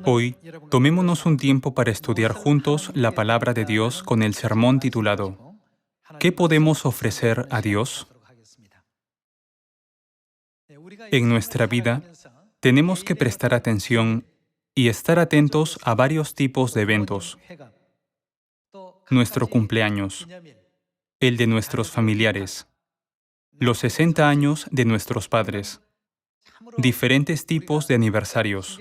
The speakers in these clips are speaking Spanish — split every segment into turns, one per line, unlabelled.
Hoy, tomémonos un tiempo para estudiar juntos la palabra de Dios con el sermón titulado ¿Qué podemos ofrecer a Dios? En nuestra vida, tenemos que prestar atención y estar atentos a varios tipos de eventos. Nuestro cumpleaños, el de nuestros familiares, los 60 años de nuestros padres, diferentes tipos de aniversarios,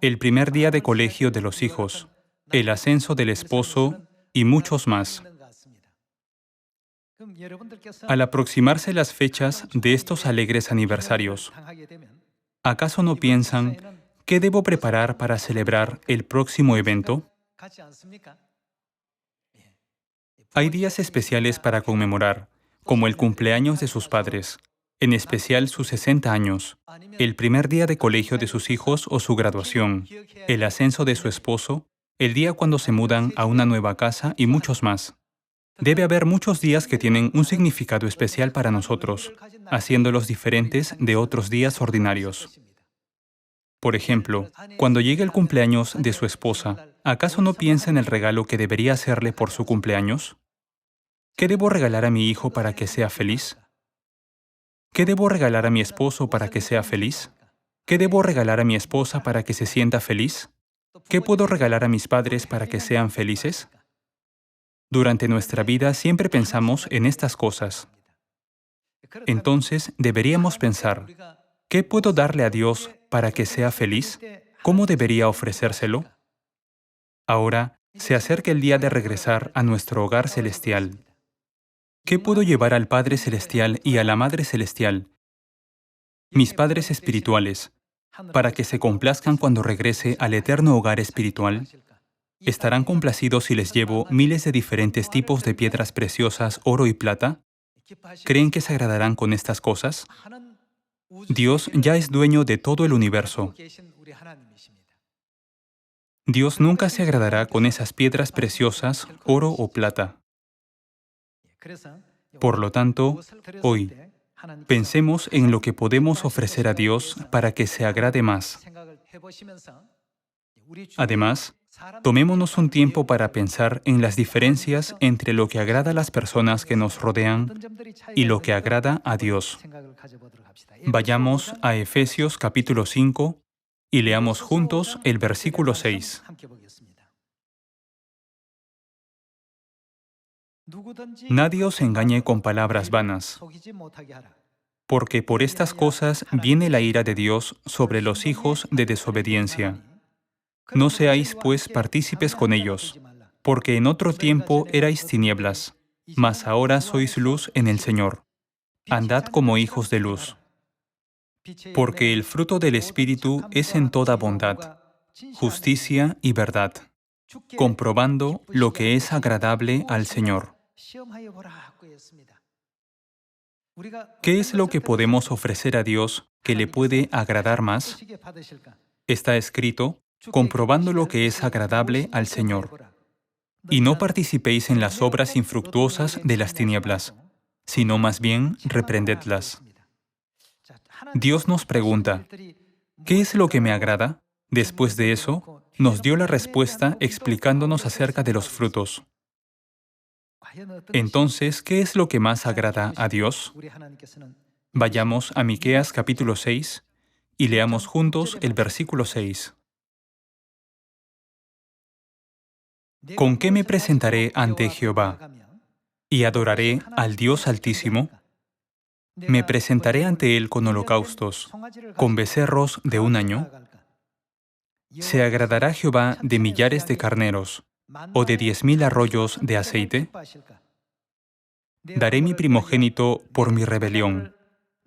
el primer día de colegio de los hijos, el ascenso del esposo y muchos más. Al aproximarse las fechas de estos alegres aniversarios, ¿acaso no piensan qué debo preparar para celebrar el próximo evento? Hay días especiales para conmemorar, como el cumpleaños de sus padres, en especial sus 60 años, el primer día de colegio de sus hijos o su graduación, el ascenso de su esposo, el día cuando se mudan a una nueva casa y muchos más. Debe haber muchos días que tienen un significado especial para nosotros, haciéndolos diferentes de otros días ordinarios. Por ejemplo, cuando llegue el cumpleaños de su esposa, ¿acaso no piensa en el regalo que debería hacerle por su cumpleaños? ¿Qué debo regalar a mi hijo para que sea feliz? ¿Qué debo regalar a mi esposo para que sea feliz? ¿Qué debo regalar a mi esposa para que se sienta feliz? ¿Qué puedo regalar a mis padres para que sean felices? Durante nuestra vida siempre pensamos en estas cosas. Entonces, deberíamos pensar, ¿qué puedo darle a Dios para que sea feliz? ¿Cómo debería ofrecérselo? Ahora, se acerca el día de regresar a nuestro hogar celestial. ¿Qué puedo llevar al Padre Celestial y a la Madre Celestial, mis padres espirituales, para que se complazcan cuando regrese al eterno hogar espiritual? ¿Estarán complacidos si les llevo miles de diferentes tipos de piedras preciosas, oro y plata? ¿Creen que se agradarán con estas cosas? Dios ya es dueño de todo el universo. Dios nunca se agradará con esas piedras preciosas, oro o plata. Por lo tanto, hoy, pensemos en lo que podemos ofrecer a Dios para que se agrade más. Además, tomémonos un tiempo para pensar en las diferencias entre lo que agrada a las personas que nos rodean y lo que agrada a Dios. Vayamos a Efesios capítulo 5 y leamos juntos el versículo 6. Nadie os engañe con palabras vanas, porque por estas cosas viene la ira de Dios sobre los hijos de desobediencia. No seáis, pues, partícipes con ellos, porque en otro tiempo erais tinieblas, mas ahora sois luz en el Señor. Andad como hijos de luz. Porque el fruto del Espíritu es en toda bondad, justicia y verdad, comprobando lo que es agradable al Señor. ¿Qué es lo que podemos ofrecer a Dios que le puede agradar más? Está escrito, comprobando lo que es agradable al Señor. Y no participéis en las obras infructuosas de las tinieblas, sino más bien reprendedlas. Dios nos pregunta, ¿qué es lo que me agrada? Después de eso, nos dio la respuesta explicándonos acerca de los frutos. Entonces, ¿qué es lo que más agrada a Dios? Vayamos a Miqueas capítulo 6 y leamos juntos el versículo 6. ¿Con qué me presentaré ante Jehová y adoraré al Dios Altísimo? Me presentaré ante Él con holocaustos, con becerros de un año. ¿Se agradará Jehová de millares de carneros o de 10,000 arroyos de aceite? Daré mi primogénito por mi rebelión,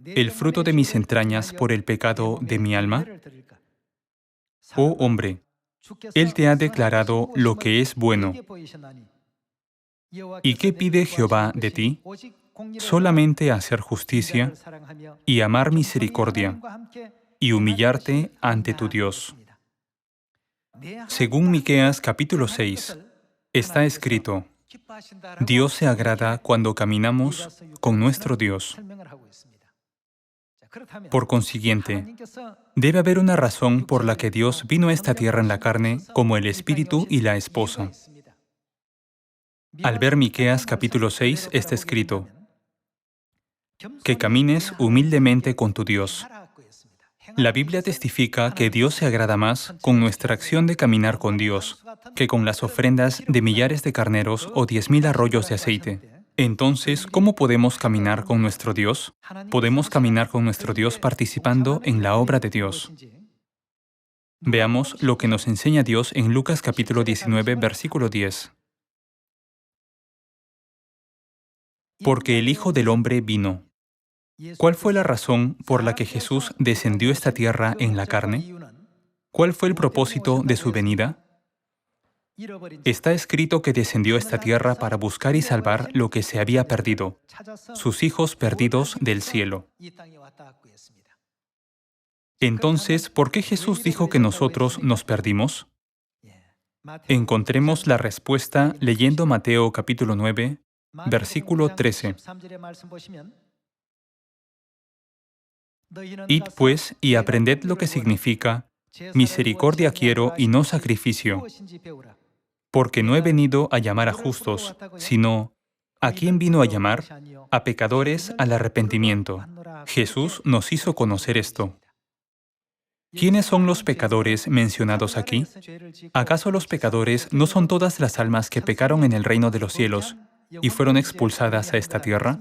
el fruto de mis entrañas por el pecado de mi alma. Oh hombre, Él te ha declarado lo que es bueno. ¿Y qué pide Jehová de ti? Solamente hacer justicia y amar misericordia y humillarte ante tu Dios. Según Miqueas capítulo 6, está escrito, Dios se agrada cuando caminamos con nuestro Dios. Por consiguiente, debe haber una razón por la que Dios vino a esta tierra en la carne como el Espíritu y la esposa. Al ver Miqueas capítulo 6 está escrito: que camines humildemente con tu Dios. La Biblia testifica que Dios se agrada más con nuestra acción de caminar con Dios que con las ofrendas de millares de carneros o 10,000 arroyos de aceite. Entonces, ¿cómo podemos caminar con nuestro Dios? Podemos caminar con nuestro Dios participando en la obra de Dios. Veamos lo que nos enseña Dios en Lucas capítulo 19, versículo 10. Porque el Hijo del Hombre vino. ¿Cuál fue la razón por la que Jesús descendió a esta tierra en la carne? ¿Cuál fue el propósito de su venida? Está escrito que descendió a esta tierra para buscar y salvar lo que se había perdido, sus hijos perdidos del cielo. Entonces, ¿por qué Jesús dijo que nosotros nos perdimos? Encontremos la respuesta leyendo Mateo capítulo 9, versículo 13. Id pues y aprended lo que significa misericordia quiero y no sacrificio, porque no he venido a llamar a justos, sino ¿a quién vino a llamar? A pecadores al arrepentimiento. Jesús nos hizo conocer esto. ¿Quiénes son los pecadores mencionados aquí? ¿Acaso los pecadores no son todas las almas que pecaron en el reino de los cielos y fueron expulsadas a esta tierra?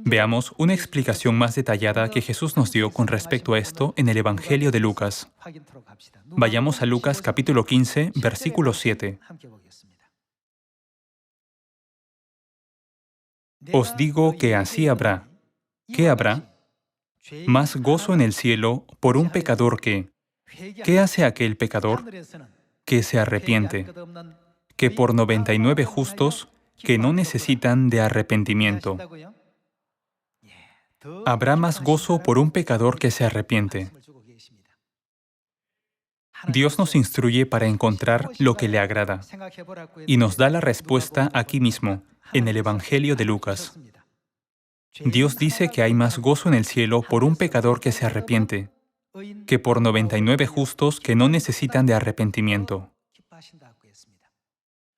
Veamos una explicación más detallada que Jesús nos dio con respecto a esto en el Evangelio de Lucas. Vayamos a Lucas capítulo 15, versículo 7. Os digo que así habrá. ¿Qué habrá? Más gozo en el cielo por un pecador que... ¿Qué hace aquel pecador? Que se arrepiente, que por 99 justos que no necesitan de arrepentimiento. Habrá más gozo por un pecador que se arrepiente. Dios nos instruye para encontrar lo que le agrada y nos da la respuesta aquí mismo, en el Evangelio de Lucas. Dios dice que hay más gozo en el cielo por un pecador que se arrepiente que por 99 justos que no necesitan de arrepentimiento.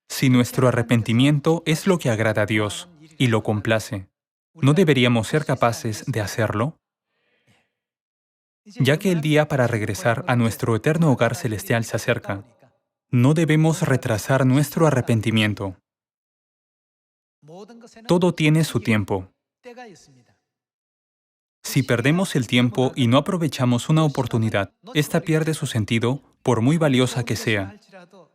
Si nuestro arrepentimiento es lo que agrada a Dios y lo complace, ¿no deberíamos ser capaces de hacerlo? Ya que el día para regresar a nuestro eterno hogar celestial se acerca, no debemos retrasar nuestro arrepentimiento. Todo tiene su tiempo. Si perdemos el tiempo y no aprovechamos una oportunidad, esta pierde su sentido, por muy valiosa que sea.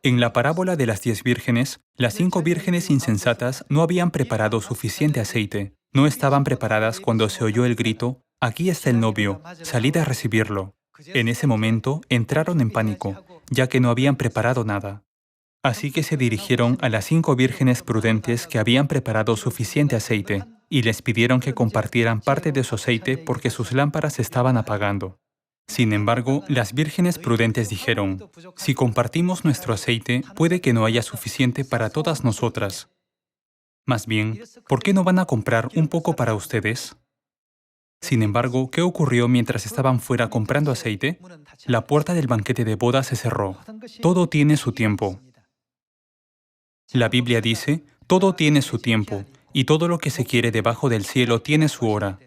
En la parábola de las 10 vírgenes, las 5 vírgenes insensatas no habían preparado suficiente aceite. No estaban preparadas cuando se oyó el grito: «Aquí está el novio, salid a recibirlo». En ese momento entraron en pánico, ya que no habían preparado nada. Así que se dirigieron a las 5 vírgenes prudentes que habían preparado suficiente aceite y les pidieron que compartieran parte de su aceite porque sus lámparas estaban apagando. Sin embargo, las vírgenes prudentes dijeron: «Si compartimos nuestro aceite, puede que no haya suficiente para todas nosotras. Más bien, ¿por qué no van a comprar un poco para ustedes?». Sin embargo, ¿qué ocurrió mientras estaban fuera comprando aceite? La puerta del banquete de boda se cerró. Todo tiene su tiempo. La Biblia dice: «Todo tiene su tiempo, y todo lo que se quiere debajo del cielo tiene su hora».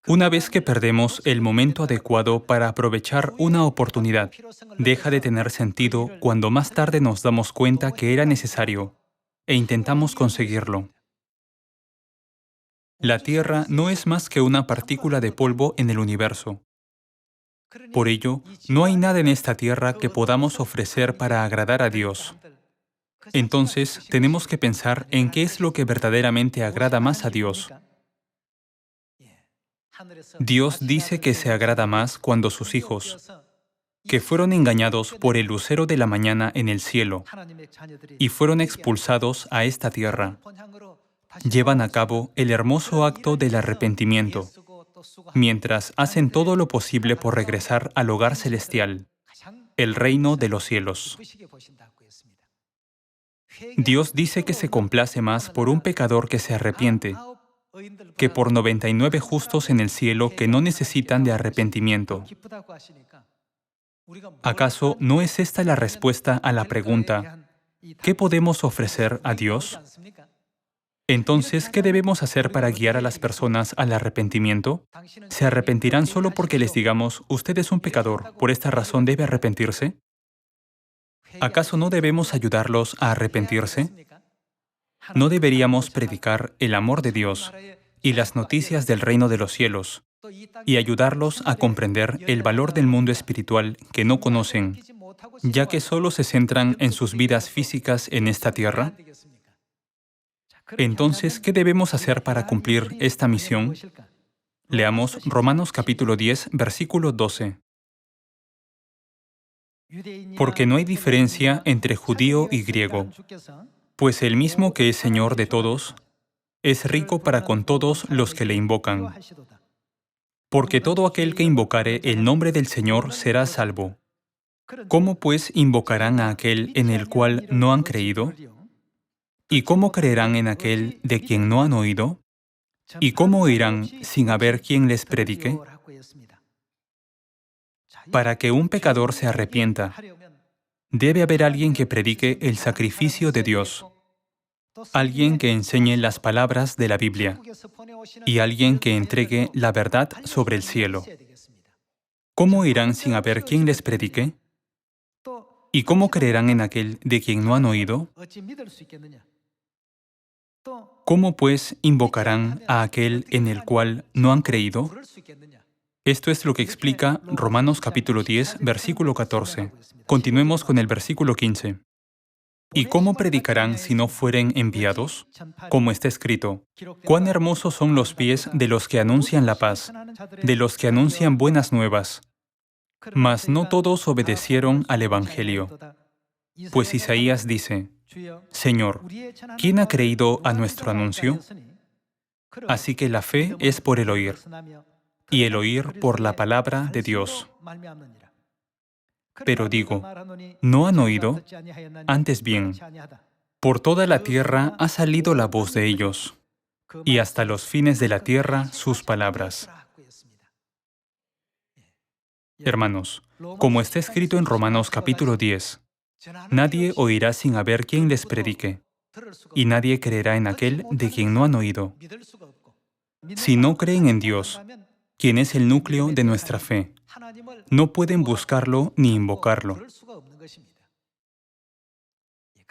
Una vez que perdemos el momento adecuado para aprovechar una oportunidad, deja de tener sentido cuando más tarde nos damos cuenta que era necesario e intentamos conseguirlo. La Tierra no es más que una partícula de polvo en el universo. Por ello, no hay nada en esta Tierra que podamos ofrecer para agradar a Dios. Entonces, tenemos que pensar en qué es lo que verdaderamente agrada más a Dios. Dios dice que se agrada más cuando sus hijos, que fueron engañados por el lucero de la mañana en el cielo y fueron expulsados a esta tierra, llevan a cabo el hermoso acto del arrepentimiento, mientras hacen todo lo posible por regresar al hogar celestial, el reino de los cielos. Dios dice que se complace más por un pecador que se arrepiente que por 99 justos en el cielo que no necesitan de arrepentimiento. ¿Acaso no es esta la respuesta a la pregunta, ¿qué podemos ofrecer a Dios? Entonces, ¿qué debemos hacer para guiar a las personas al arrepentimiento? ¿Se arrepentirán solo porque les digamos, usted es un pecador, por esta razón debe arrepentirse? ¿Acaso no debemos ayudarlos a arrepentirse? ¿No deberíamos predicar el amor de Dios y las noticias del reino de los cielos y ayudarlos a comprender el valor del mundo espiritual que no conocen, ya que solo se centran en sus vidas físicas en esta tierra? Entonces, ¿qué debemos hacer para cumplir esta misión? Leamos Romanos capítulo 10, versículo 12. Porque no hay diferencia entre judío y griego, pues el mismo que es Señor de todos, es rico para con todos los que le invocan. Porque todo aquel que invocare el nombre del Señor será salvo. ¿Cómo pues invocarán a aquel en el cual no han creído? ¿Y cómo creerán en aquel de quien no han oído? ¿Y cómo oirán sin haber quien les predique? Para que un pecador se arrepienta, debe haber alguien que predique el sacrificio de Dios, alguien que enseñe las palabras de la Biblia y alguien que entregue la verdad sobre el cielo. ¿Cómo oirán sin haber quien les predique? ¿Y cómo creerán en aquel de quien no han oído? ¿Cómo pues invocarán a aquel en el cual no han creído? Esto es lo que explica Romanos capítulo 10, versículo 14. Continuemos con el versículo 15. ¿Y cómo predicarán si no fueren enviados? Como está escrito, cuán hermosos son los pies de los que anuncian la paz, de los que anuncian buenas nuevas. Mas no todos obedecieron al Evangelio. Pues Isaías dice, Señor, ¿quién ha creído a nuestro anuncio? Así que la fe es por el oír, y el oír por la palabra de Dios. Pero digo, ¿no han oído? Antes bien, por toda la tierra ha salido la voz de ellos, y hasta los fines de la tierra sus palabras. Hermanos, como está escrito en Romanos capítulo 10, nadie oirá sin haber quien les predique, y nadie creerá en aquel de quien no han oído. Si no creen en Dios, quien es el núcleo de nuestra fe, no pueden buscarlo ni invocarlo.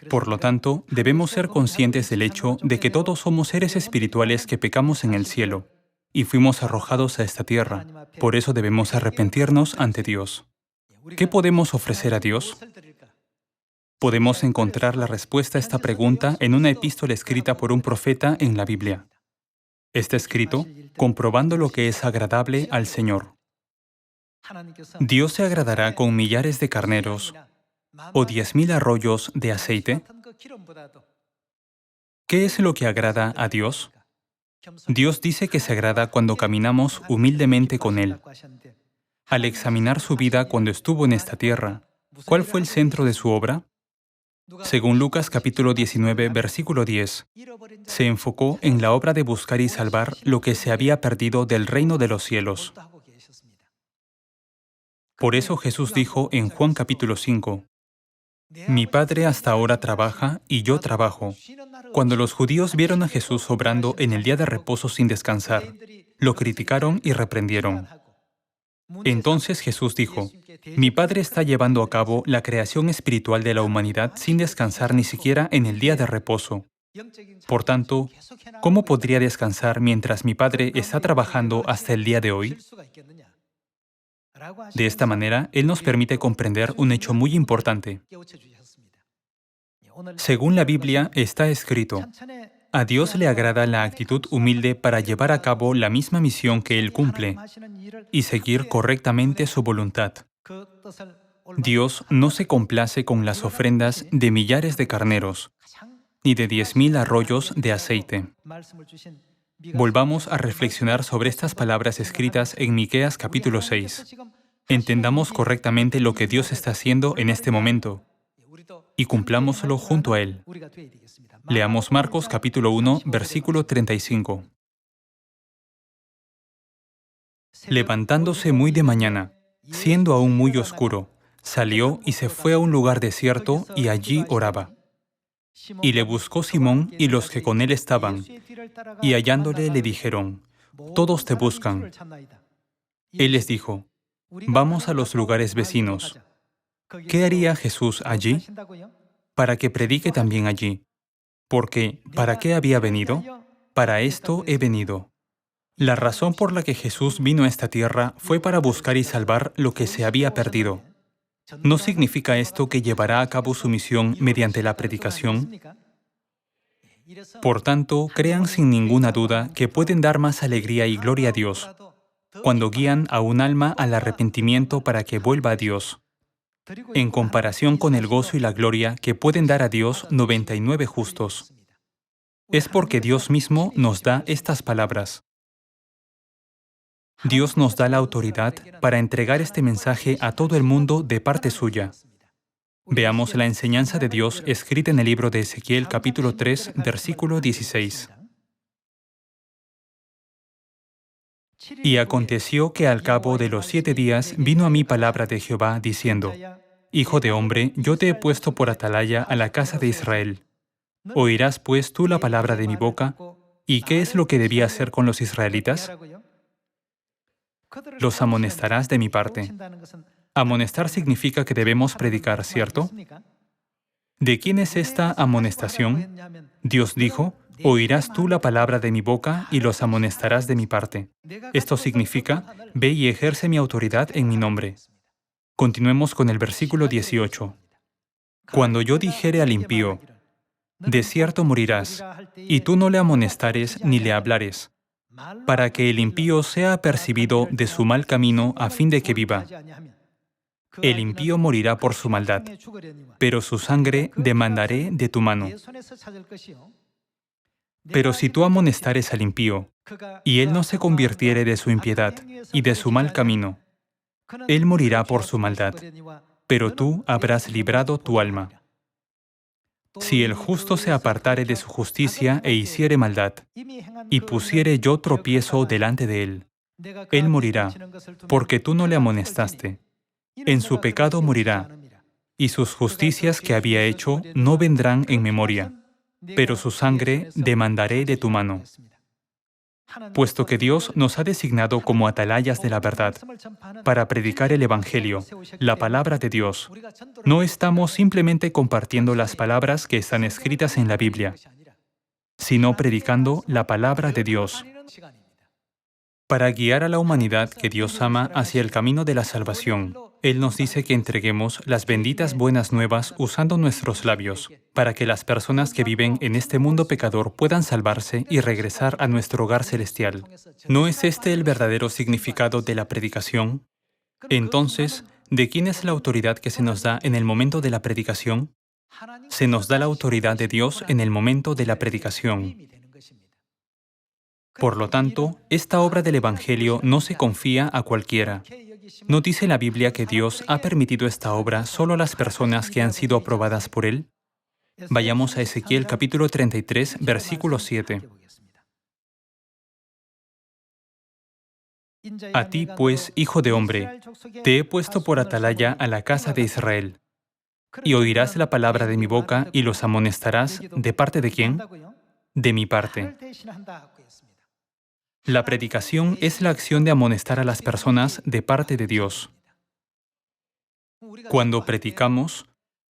Por lo tanto, debemos ser conscientes del hecho de que todos somos seres espirituales que pecamos en el cielo y fuimos arrojados a esta tierra. Por eso debemos arrepentirnos ante Dios. ¿Qué podemos ofrecer a Dios? Podemos encontrar la respuesta a esta pregunta en una epístola escrita por un profeta en la Biblia. Está escrito, comprobando lo que es agradable al Señor. ¿Dios se agradará con millares de carneros o 10,000 arroyos de aceite? ¿Qué es lo que agrada a Dios? Dios dice que se agrada cuando caminamos humildemente con Él. Al examinar su vida cuando estuvo en esta tierra, ¿cuál fue el centro de su obra? Según Lucas capítulo 19, versículo 10, se enfocó en la obra de buscar y salvar lo que se había perdido del reino de los cielos. Por eso Jesús dijo en Juan capítulo 5, Mi Padre hasta ahora trabaja y yo trabajo. Cuando los judíos vieron a Jesús obrando en el día de reposo sin descansar, lo criticaron y reprendieron. Entonces Jesús dijo, Mi Padre está llevando a cabo la creación espiritual de la humanidad sin descansar ni siquiera en el día de reposo. Por tanto, ¿cómo podría descansar mientras mi Padre está trabajando hasta el día de hoy? De esta manera, Él nos permite comprender un hecho muy importante. Según la Biblia, está escrito, a Dios le agrada la actitud humilde para llevar a cabo la misma misión que Él cumple y seguir correctamente su voluntad. Dios no se complace con las ofrendas de millares de carneros, ni de 10,000 arroyos de aceite. Volvamos a reflexionar sobre estas palabras escritas en Miqueas capítulo 6. Entendamos correctamente lo que Dios está haciendo en este momento y cumplámoslo junto a Él. Leamos Marcos capítulo 1, versículo 35. Levantándose muy de mañana, siendo aún muy oscuro, salió y se fue a un lugar desierto y allí oraba. Y le buscó Simón y los que con él estaban, y hallándole le dijeron, «Todos te buscan». Él les dijo, «Vamos a los lugares vecinos». ¿Qué haría Jesús allí? Para que predique también allí. Porque, ¿para qué había venido? Para esto he venido. La razón por la que Jesús vino a esta tierra fue para buscar y salvar lo que se había perdido. ¿No significa esto que llevará a cabo su misión mediante la predicación? Por tanto, crean sin ninguna duda que pueden dar más alegría y gloria a Dios cuando guían a un alma al arrepentimiento para que vuelva a Dios, en comparación con el gozo y la gloria que pueden dar a Dios 99 justos. Es porque Dios mismo nos da estas palabras. Dios nos da la autoridad para entregar este mensaje a todo el mundo de parte suya. Veamos la enseñanza de Dios escrita en el libro de Ezequiel capítulo 3, versículo 16. Y aconteció que al cabo de los 7 días vino a mí palabra de Jehová, diciendo, Hijo de hombre, yo te he puesto por atalaya a la casa de Israel. Oirás pues tú la palabra de mi boca. ¿Y qué es lo que debía hacer con los israelitas? Los amonestarás de mi parte. Amonestar significa que debemos predicar, ¿cierto? ¿De quién es esta amonestación? Dios dijo, oirás tú la palabra de mi boca y los amonestarás de mi parte. Esto significa, ve y ejerce mi autoridad en mi nombre. Continuemos con el versículo 18. Cuando yo dijere al impío, de cierto morirás, y tú no le amonestares ni le hablares, para que el impío sea apercibido de su mal camino a fin de que viva. El impío morirá por su maldad, pero su sangre demandaré de tu mano. Pero si tú amonestares al impío, y él no se convirtiere de su impiedad y de su mal camino, él morirá por su maldad, pero tú habrás librado tu alma. Si el justo se apartare de su justicia e hiciere maldad, y pusiere yo tropiezo delante de él, él morirá, porque tú no le amonestaste. En su pecado morirá, y sus justicias que había hecho no vendrán en memoria, pero su sangre demandaré de tu mano. Puesto que Dios nos ha designado como atalayas de la verdad, para predicar el Evangelio, la palabra de Dios, no estamos simplemente compartiendo las palabras que están escritas en la Biblia, sino predicando la palabra de Dios, para guiar a la humanidad que Dios ama hacia el camino de la salvación. Él nos dice que entreguemos las benditas buenas nuevas usando nuestros labios, para que las personas que viven en este mundo pecador puedan salvarse y regresar a nuestro hogar celestial. ¿No es este el verdadero significado de la predicación? Entonces, ¿de quién es la autoridad que se nos da en el momento de la predicación? Se nos da la autoridad de Dios en el momento de la predicación. Por lo tanto, esta obra del Evangelio no se confía a cualquiera. ¿No dice la Biblia que Dios ha permitido esta obra solo a las personas que han sido aprobadas por Él? Vayamos a Ezequiel capítulo 33, versículo 7. A ti, pues, hijo de hombre, te he puesto por atalaya a la casa de Israel. Y oirás la palabra de mi boca y los amonestarás, ¿de parte de quién? De mi parte. La predicación es la acción de amonestar a las personas de parte de Dios. Cuando predicamos,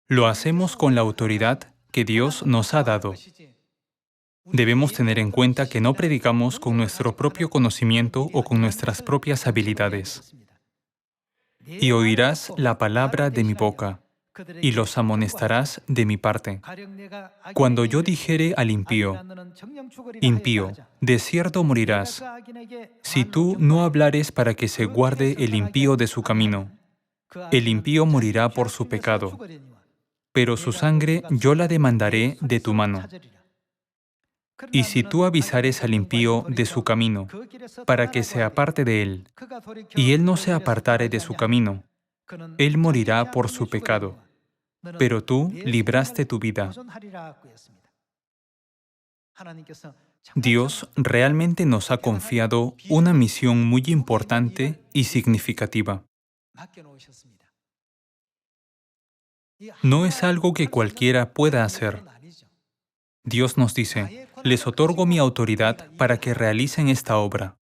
lo hacemos con la autoridad que Dios nos ha dado. Debemos tener en cuenta que no predicamos con nuestro propio conocimiento o con nuestras propias habilidades. Y oirás la palabra de mi boca, y los amonestarás de mi parte. Cuando yo dijere al impío, impío, de cierto morirás, si tú no hablares para que se guarde el impío de su camino, el impío morirá por su pecado, pero su sangre yo la demandaré de tu mano. Y si tú avisares al impío de su camino, para que se aparte de él, y él no se apartare de su camino, él morirá por su pecado, pero tú libraste tu vida. Dios realmente nos ha confiado una misión muy importante y significativa. No es algo que cualquiera pueda hacer. Dios nos dice, les otorgo mi autoridad para que realicen esta obra.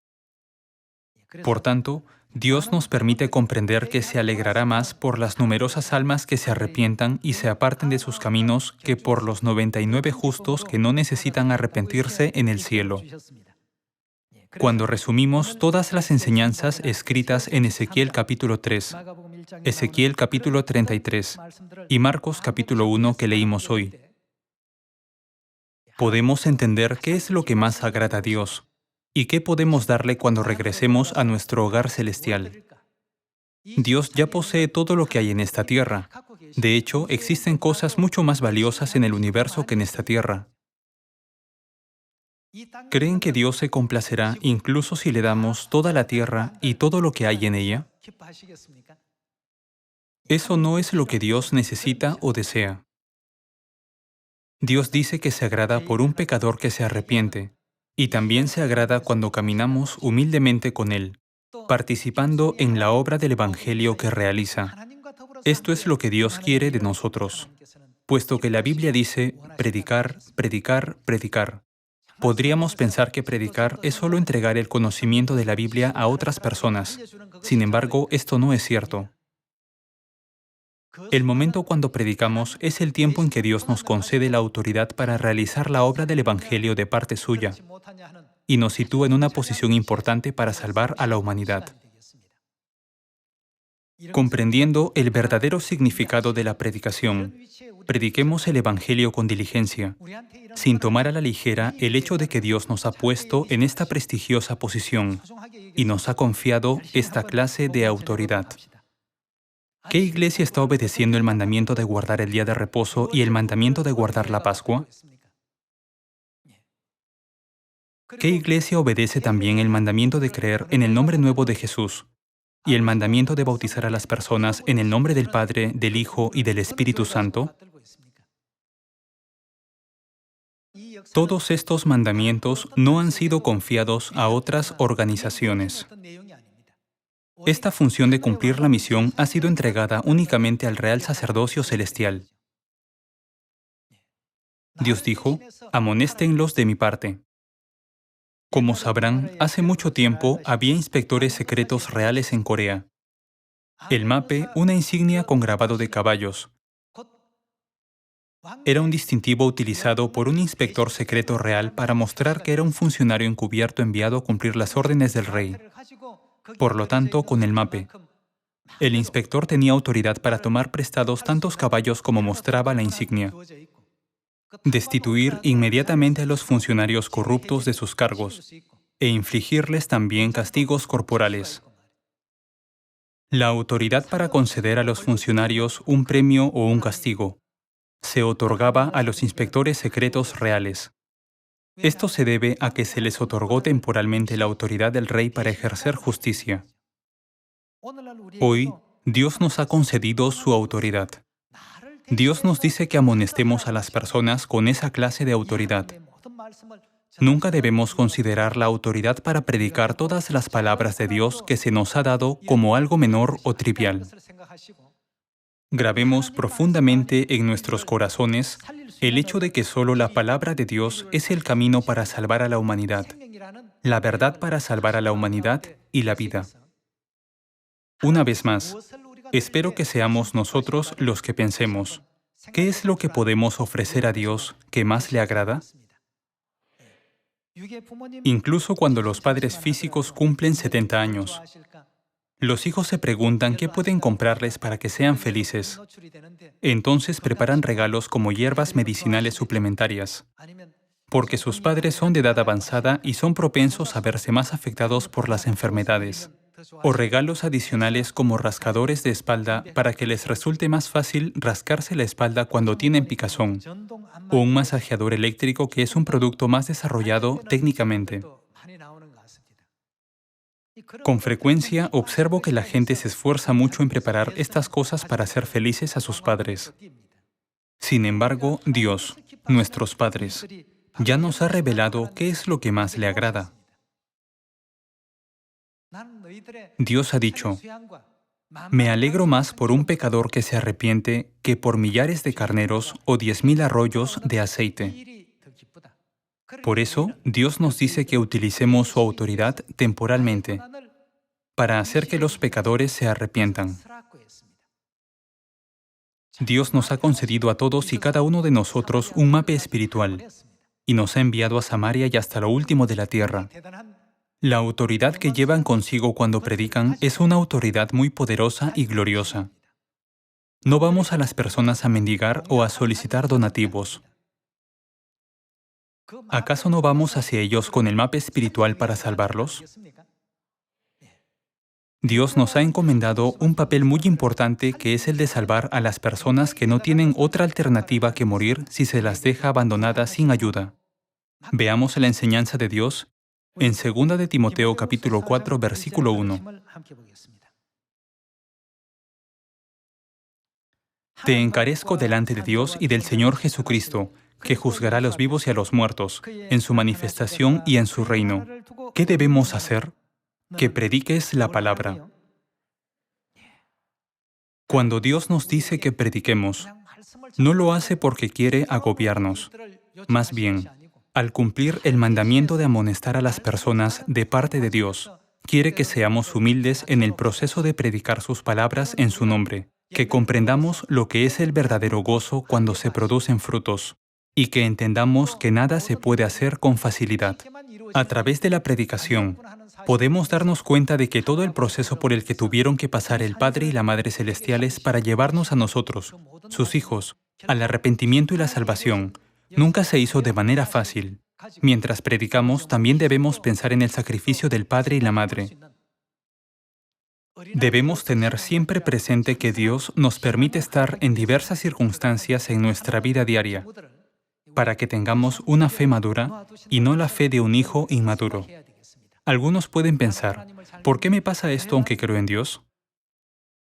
Por tanto, Dios nos permite comprender que se alegrará más por las numerosas almas que se arrepientan y se aparten de sus caminos que por los 99 justos que no necesitan arrepentirse en el cielo. Cuando resumimos todas las enseñanzas escritas en Ezequiel capítulo 3, Ezequiel capítulo 33 y Marcos capítulo 1 que leímos hoy, podemos entender qué es lo que más agrada a Dios y qué podemos darle cuando regresemos a nuestro hogar celestial. Dios ya posee todo lo que hay en esta tierra. De hecho, existen cosas mucho más valiosas en el universo que en esta tierra. ¿Creen que Dios se complacerá incluso si le damos toda la tierra y todo lo que hay en ella? Eso no es lo que Dios necesita o desea. Dios dice que se agrada por un pecador que se arrepiente, y también se agrada cuando caminamos humildemente con Él, participando en la obra del Evangelio que realiza. Esto es lo que Dios quiere de nosotros, puesto que la Biblia dice predicar, predicar, predicar. Podríamos pensar que predicar es solo entregar el conocimiento de la Biblia a otras personas. Sin embargo, esto no es cierto. El momento cuando predicamos es el tiempo en que Dios nos concede la autoridad para realizar la obra del Evangelio de parte suya y nos sitúa en una posición importante para salvar a la humanidad. Comprendiendo el verdadero significado de la predicación, prediquemos el Evangelio con diligencia, sin tomar a la ligera el hecho de que Dios nos ha puesto en esta prestigiosa posición y nos ha confiado esta clase de autoridad. ¿Qué iglesia está obedeciendo el mandamiento de guardar el día de reposo y el mandamiento de guardar la Pascua? ¿Qué iglesia obedece también el mandamiento de creer en el nombre nuevo de Jesús y el mandamiento de bautizar a las personas en el nombre del Padre, del Hijo y del Espíritu Santo? Todos estos mandamientos no han sido confiados a otras organizaciones. Esta función de cumplir la misión ha sido entregada únicamente al real sacerdocio celestial. Dios dijo, amonéstenlos de mi parte. Como sabrán, hace mucho tiempo había inspectores secretos reales en Corea. El mape, una insignia con grabado de caballos, era un distintivo utilizado por un inspector secreto real para mostrar que era un funcionario encubierto enviado a cumplir las órdenes del rey. Por lo tanto, con el mape, el inspector tenía autoridad para tomar prestados tantos caballos como mostraba la insignia, destituir inmediatamente a los funcionarios corruptos de sus cargos e infligirles también castigos corporales. La autoridad para conceder a los funcionarios un premio o un castigo se otorgaba a los inspectores secretos reales. Esto se debe a que se les otorgó temporalmente la autoridad del rey para ejercer justicia. Hoy, Dios nos ha concedido su autoridad. Dios nos dice que amonestemos a las personas con esa clase de autoridad. Nunca debemos considerar la autoridad para predicar todas las palabras de Dios que se nos ha dado como algo menor o trivial. Grabemos profundamente en nuestros corazones el hecho de que solo la palabra de Dios es el camino para salvar a la humanidad, la verdad para salvar a la humanidad y la vida. Una vez más, espero que seamos nosotros los que pensemos, ¿qué es lo que podemos ofrecer a Dios que más le agrada? Incluso cuando los padres físicos cumplen 70 años, los hijos se preguntan qué pueden comprarles para que sean felices. Entonces preparan regalos como hierbas medicinales suplementarias, porque sus padres son de edad avanzada y son propensos a verse más afectados por las enfermedades. O regalos adicionales como rascadores de espalda para que les resulte más fácil rascarse la espalda cuando tienen picazón, o un masajeador eléctrico que es un producto más desarrollado técnicamente. Con frecuencia observo que la gente se esfuerza mucho en preparar estas cosas para hacer felices a sus padres. Sin embargo, Dios, nuestros padres, ya nos ha revelado qué es lo que más le agrada. Dios ha dicho, me alegro más por un pecador que se arrepiente que por millares de carneros o 10.000 arroyos de aceite. Por eso, Dios nos dice que utilicemos su autoridad temporalmente para hacer que los pecadores se arrepientan. Dios nos ha concedido a todos y cada uno de nosotros un mapa espiritual y nos ha enviado a Samaria y hasta lo último de la tierra. La autoridad que llevan consigo cuando predican es una autoridad muy poderosa y gloriosa. No vamos a las personas a mendigar o a solicitar donativos. ¿Acaso no vamos hacia ellos con el mapa espiritual para salvarlos? Dios nos ha encomendado un papel muy importante que es el de salvar a las personas que no tienen otra alternativa que morir si se las deja abandonadas sin ayuda. Veamos la enseñanza de Dios en 2 de Timoteo capítulo 4, versículo 1. Te encarezco delante de Dios y del Señor Jesucristo, que juzgará a los vivos y a los muertos, en su manifestación y en su reino. ¿Qué debemos hacer? Que prediques la palabra. Cuando Dios nos dice que prediquemos, no lo hace porque quiere agobiarnos. Más bien, al cumplir el mandamiento de amonestar a las personas de parte de Dios, quiere que seamos humildes en el proceso de predicar sus palabras en su nombre, que comprendamos lo que es el verdadero gozo cuando se producen frutos, y que entendamos que nada se puede hacer con facilidad. A través de la predicación, podemos darnos cuenta de que todo el proceso por el que tuvieron que pasar el Padre y la Madre Celestiales para llevarnos a nosotros, sus hijos, al arrepentimiento y la salvación, nunca se hizo de manera fácil. Mientras predicamos, también debemos pensar en el sacrificio del Padre y la Madre. Debemos tener siempre presente que Dios nos permite estar en diversas circunstancias en nuestra vida diaria, para que tengamos una fe madura y no la fe de un hijo inmaduro. Algunos pueden pensar, ¿por qué me pasa esto aunque creo en Dios?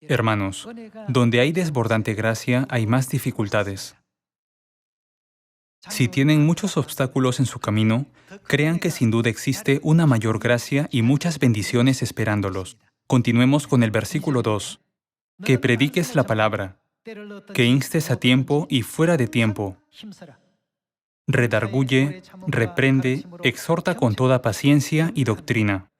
Hermanos, donde hay desbordante gracia hay más dificultades. Si tienen muchos obstáculos en su camino, crean que sin duda existe una mayor gracia y muchas bendiciones esperándolos. Continuemos con el versículo 2. Que prediques la palabra, que instes a tiempo y fuera de tiempo. Redarguye, reprende, exhorta con toda paciencia y doctrina.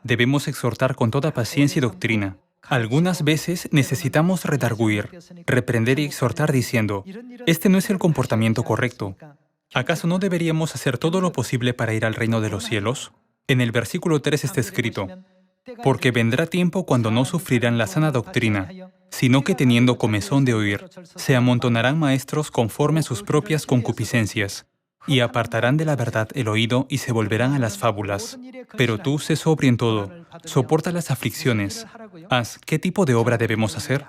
Debemos exhortar con toda paciencia y doctrina. Algunas veces necesitamos redarguir, reprender y exhortar diciendo, este no es el comportamiento correcto. ¿Acaso no deberíamos hacer todo lo posible para ir al reino de los cielos? En el versículo 3 está escrito, porque vendrá tiempo cuando no sufrirán la sana doctrina, sino que teniendo comezón de oír, se amontonarán maestros conforme a sus propias concupiscencias, y apartarán de la verdad el oído y se volverán a las fábulas. Pero tú sé sobrio en todo, soporta las aflicciones. Haz, ¿qué tipo de obra debemos hacer?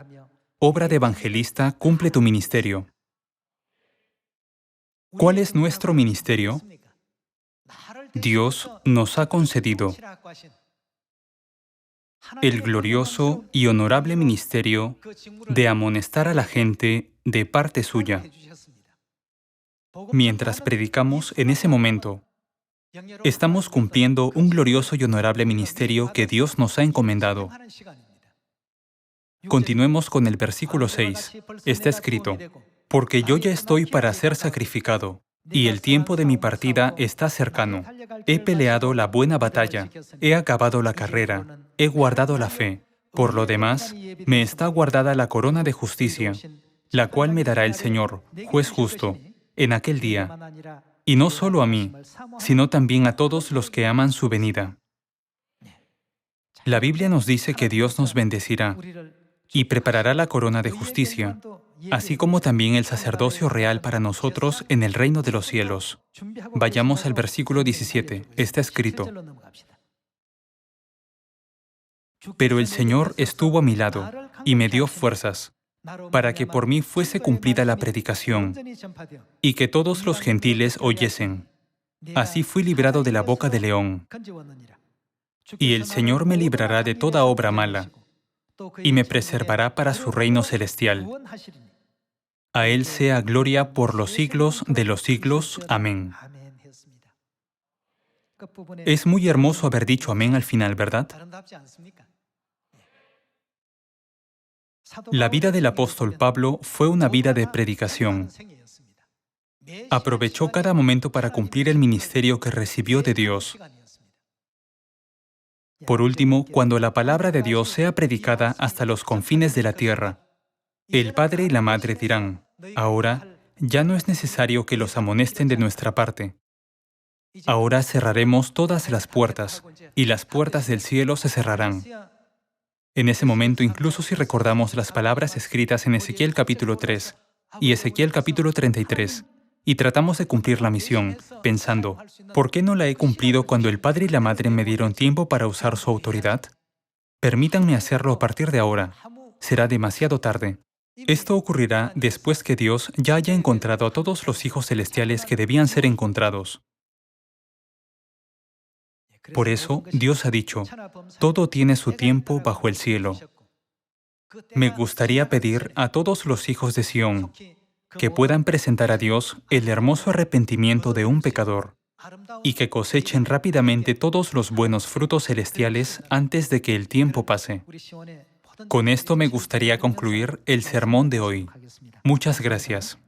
Obra de evangelista, cumple tu ministerio. ¿Cuál es nuestro ministerio? Dios nos ha concedido el glorioso y honorable ministerio de amonestar a la gente de parte suya. Mientras predicamos en ese momento, estamos cumpliendo un glorioso y honorable ministerio que Dios nos ha encomendado. Continuemos con el versículo 6. Está escrito, porque yo ya estoy para ser sacrificado, y el tiempo de mi partida está cercano. He peleado la buena batalla, he acabado la carrera, he guardado la fe. Por lo demás, me está guardada la corona de justicia, la cual me dará el Señor, juez justo, en aquel día, y no solo a mí, sino también a todos los que aman su venida. La Biblia nos dice que Dios nos bendecirá y preparará la corona de justicia, así como también el sacerdocio real para nosotros en el reino de los cielos. Vayamos al versículo 17. Está escrito, pero el Señor estuvo a mi lado y me dio fuerzas, para que por mí fuese cumplida la predicación, y que todos los gentiles oyesen. Así fui librado de la boca del león. Y el Señor me librará de toda obra mala, y me preservará para su reino celestial. A Él sea gloria por los siglos de los siglos. Amén. Es muy hermoso haber dicho amén al final, ¿verdad? La vida del apóstol Pablo fue una vida de predicación. Aprovechó cada momento para cumplir el ministerio que recibió de Dios. Por último, cuando la palabra de Dios sea predicada hasta los confines de la tierra, el padre y la madre dirán: ahora ya no es necesario que los amonesten de nuestra parte. Ahora cerraremos todas las puertas, y las puertas del cielo se cerrarán. En ese momento, incluso si recordamos las palabras escritas en Ezequiel capítulo 3 y Ezequiel capítulo 33, y tratamos de cumplir la misión, pensando: ¿por qué no la he cumplido cuando el padre y la madre me dieron tiempo para usar su autoridad? Permítanme hacerlo a partir de ahora. Será demasiado tarde. Esto ocurrirá después que Dios ya haya encontrado a todos los hijos celestiales que debían ser encontrados. Por eso, Dios ha dicho: todo tiene su tiempo bajo el cielo. Me gustaría pedir a todos los hijos de Sión que puedan presentar a Dios el hermoso arrepentimiento de un pecador y que cosechen rápidamente todos los buenos frutos celestiales antes de que el tiempo pase. Con esto me gustaría concluir el sermón de hoy. Muchas gracias.